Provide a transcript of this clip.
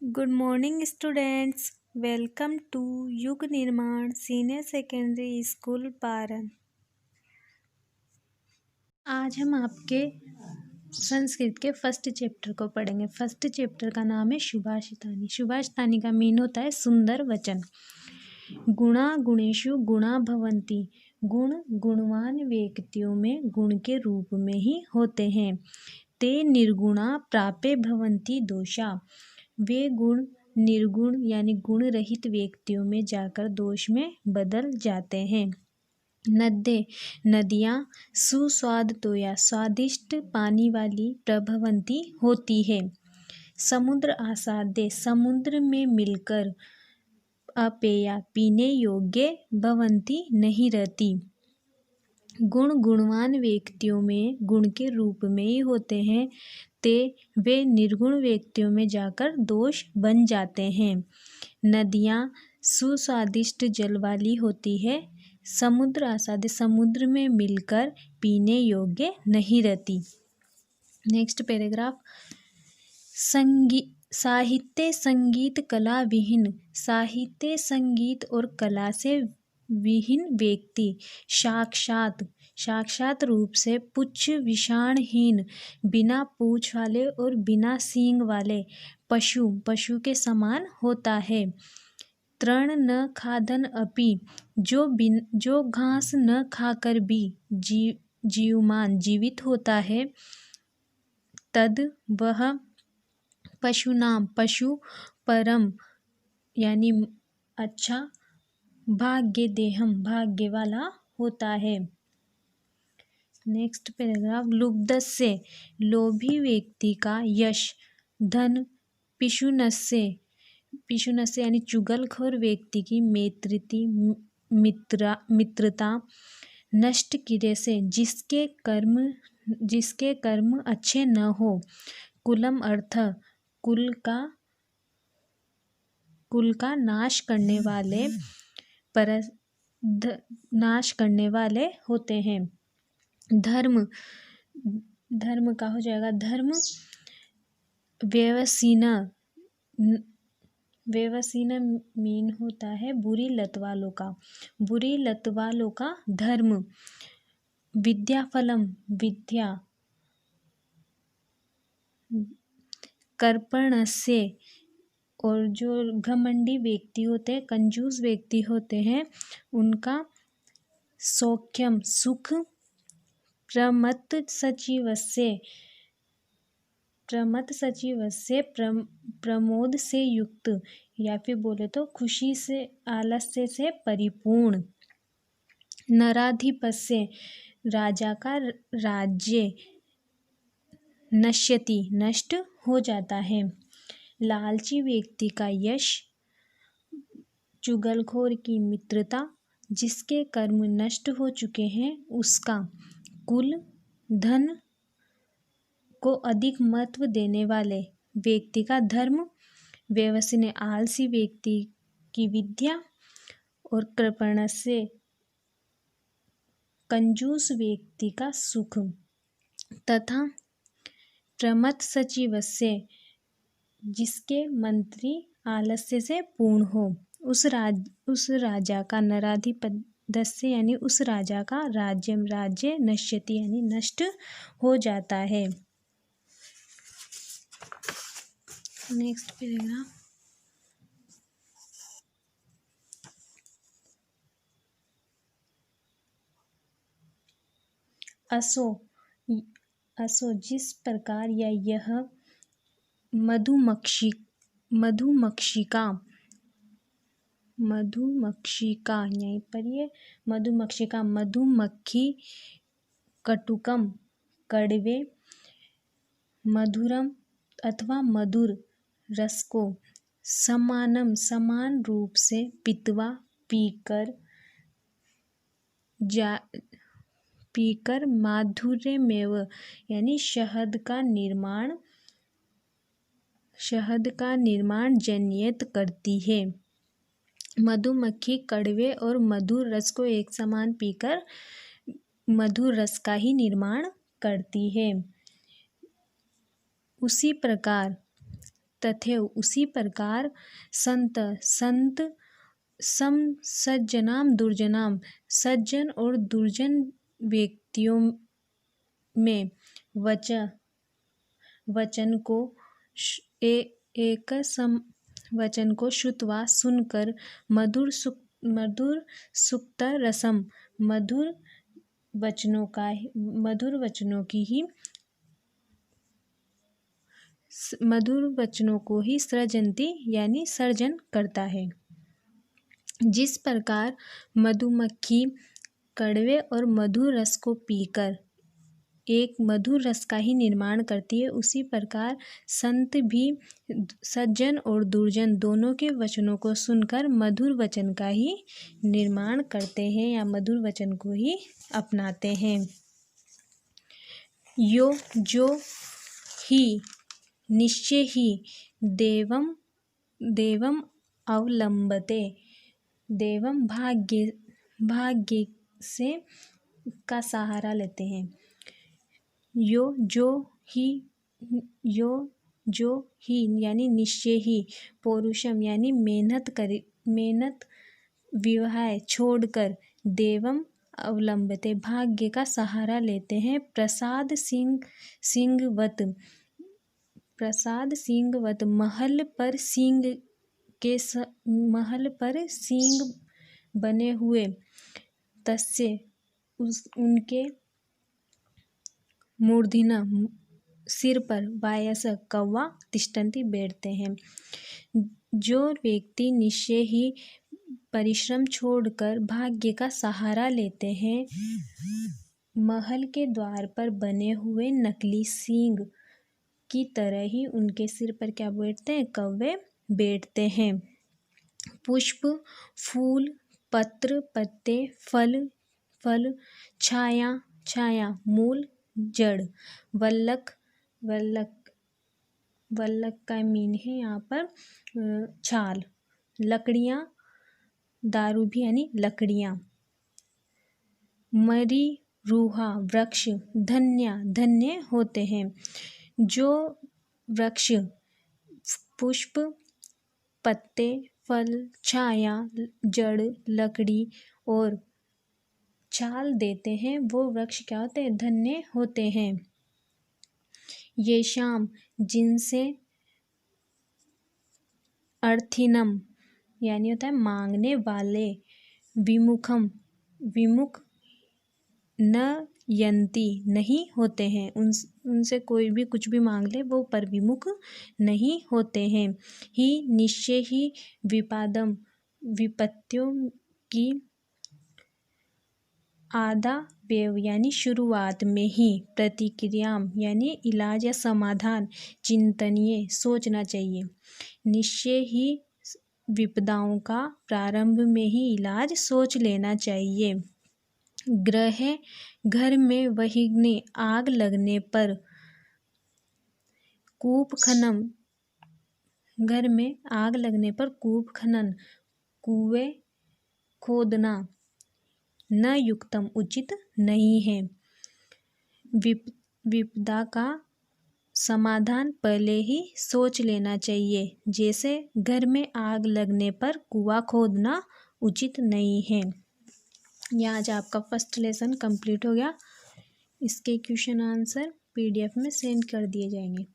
Good morning students. Welcome to Yug Nirman senior secondary school पारन। आज हम आपके संस्कृत के फर्स्ट चैप्टर को पढ़ेंगे। फर्स्ट चैप्टर का नाम है सुभाषितानी। सुभाषितानी का मीन होता है सुंदर वचन। गुणा गुणेषु गुणा भवन्ति। गुण गुणवान व्यक्तियों में गुण के रूप में ही होते हैं। ते निर्गुणा प्रापे भवन्ति दोषा। वे गुण निर्गुण यानी गुण रहित व्यक्तियों में जाकर दोष में बदल जाते हैं। नद्ये नदियाँ सुस्वादुतया स्वादिष्ट पानी वाली प्रभवंती होती है। समुद्र आसाद्य समुद्र में मिलकर अपेया पीने योग्य भवंती नहीं रहती। गुण गुणवान व्यक्तियों में गुण के रूप में ही होते हैं। ते वे निर्गुण व्यक्तियों में जाकर दोष बन जाते हैं। नदियाँ सुस्वादिष्ट जल वाली होती है। समुद्र आसाद्य समुद्र में मिलकर पीने योग्य नहीं रहती। Next paragraph. साहित्य संगीत कला विहीन। साहित्य संगीत और कला से विहीन व्यक्ति साक्षात रूप से पुच्छ विषाणहीन बिना पूंछ वाले और बिना सींग वाले पशु के समान होता है। तृण न खादन अपि जो घास न खाकर भी जीवमान जीवित होता है। तद वह पशुनाम पशु परम यानी अच्छा भाग्य देहम भाग्य वाला होता है। Next paragraph. लुब्धस्य लोभी व्यक्ति का यश धन पिशुनस्य यानी चुगलखोर व्यक्ति की मित्रता नष्ट किरे से जिसके कर्म अच्छे न हो। कुलम अर्थ कुल का नाश करने वाले होते हैं। धर्म का हो जाएगा धर्म व्यवसीन मीन होता है बुरी लत वालों का धर्म। विद्याफलम विद्या। कर्पणस्य और जो घमंडी व्यक्ति होते हैं कंजूस व्यक्ति होते हैं उनका सौख्यम सुख। प्रमत्त सचिवस्य प्रमोद से युक्त या फिर बोले तो खुशी से आलस्य से परिपूर्ण। नराधिपस्य राजा का राज्य नश्यति नष्ट हो जाता है। लालची व्यक्ति का यश चुगलखोर की मित्रता जिसके कर्म नष्ट हो चुके हैं उसका। कुल धन को अधिक महत्व देने वाले व्यक्ति का धर्म। व्यवसीन आलसी व्यक्ति की विद्या और कृपण से कंजूस व्यक्ति का सुख। तथा प्रमत्त सचिवस्य जिसके मंत्री आलस्य से पूर्ण हो उस राजा का। नराधिपस्य यानी उस राजा का राज्य नश्यति यानी नष्ट हो जाता है। Next paragraph. असो जिस प्रकार या यह मधुमक्षिका यहीं पर ये मधुमक्खी कटुकम कड़वे मधुरम अथवा मधुर रस को समान रूप से पीतवा पीकर माधुर्यमेव यानी शहद का निर्माण जनियत करती है। मधुमक्खी कड़वे और मधुर रस को एक समान पीकर मधुर रस का ही निर्माण करती है। उसी प्रकार तथैव उसी प्रकार संत संत सम सज्जनाम दुर्जनाम सज्जन और दुर्जन व्यक्तियों में वचन को एक सम वचन को श्रुत्वा सुनकर मधुर सुक्त रसम मधुर वचनों को ही सृजन्ति यानी सर्जन करता है। जिस प्रकार मधुमक्खी कड़वे और मधुर रस को पीकर एक मधुर रस का ही निर्माण करती है, उसी प्रकार संत भी सज्जन और दुर्जन दोनों के वचनों को सुनकर मधुर वचन का ही निर्माण करते हैं या मधुर वचन को ही अपनाते हैं। यो जो ही निश्चय ही देवम अवलंबते देवम भाग्य से का सहारा लेते हैं। यो जो ही यानी निश्चय ही पौरुषम यानी मेहनत विवाह छोड़कर देवम अवलंबते भाग्य का सहारा लेते हैं। प्रसाद सिंहवत महल पर सिंह बने हुए तस्य उनके मूर्धन्य सिर पर वायस कौवा तिष्ठन्ति बैठते हैं। जो व्यक्ति निश्चय ही परिश्रम छोड़कर भाग्य का सहारा लेते हैं, महल के द्वार पर बने हुए नकली सिंह की तरह ही उनके सिर पर क्या बैठते हैं? कौवे बैठते हैं। पुष्प फूल पत्र पत्ते फल छाया मूल जड़ वल्लक का मीन है यहाँ पर छाल लकड़ियाँ दारू भी यानी लकड़ियाँ मरी रूहा वृक्ष धन्य होते हैं। जो वृक्ष पुष्प पत्ते फल छाया जड़ लकड़ी और छाल देते हैं वो वृक्ष क्या होते हैं? धन्य होते हैं। ये शाम जिनसे अर्थिनम यानी होता है मांगने वाले विमुख न यंती नहीं होते हैं, उनसे कोई भी कुछ भी मांग ले वो पर विमुख नहीं होते हैं। ही निश्चय ही विपादम विपत्तियों की आधा व्यव यानी शुरुआत में ही प्रतिक्रिया यानी इलाज या समाधान चिंतनीय सोचना चाहिए। निश्चय ही विपदाओं का प्रारंभ में ही इलाज सोच लेना चाहिए। घर में वहीग्नि आग लगने पर कूप खनन कुएं खोदना न युक्तम उचित नहीं है। विपदा का समाधान पहले ही सोच लेना चाहिए, जैसे घर में आग लगने पर कुआं खोदना उचित नहीं है। यहाँ आज आपका फर्स्ट लेसन कंप्लीट हो गया। इसके क्वेश्चन आंसर PDF में सेंड कर दिए जाएंगे।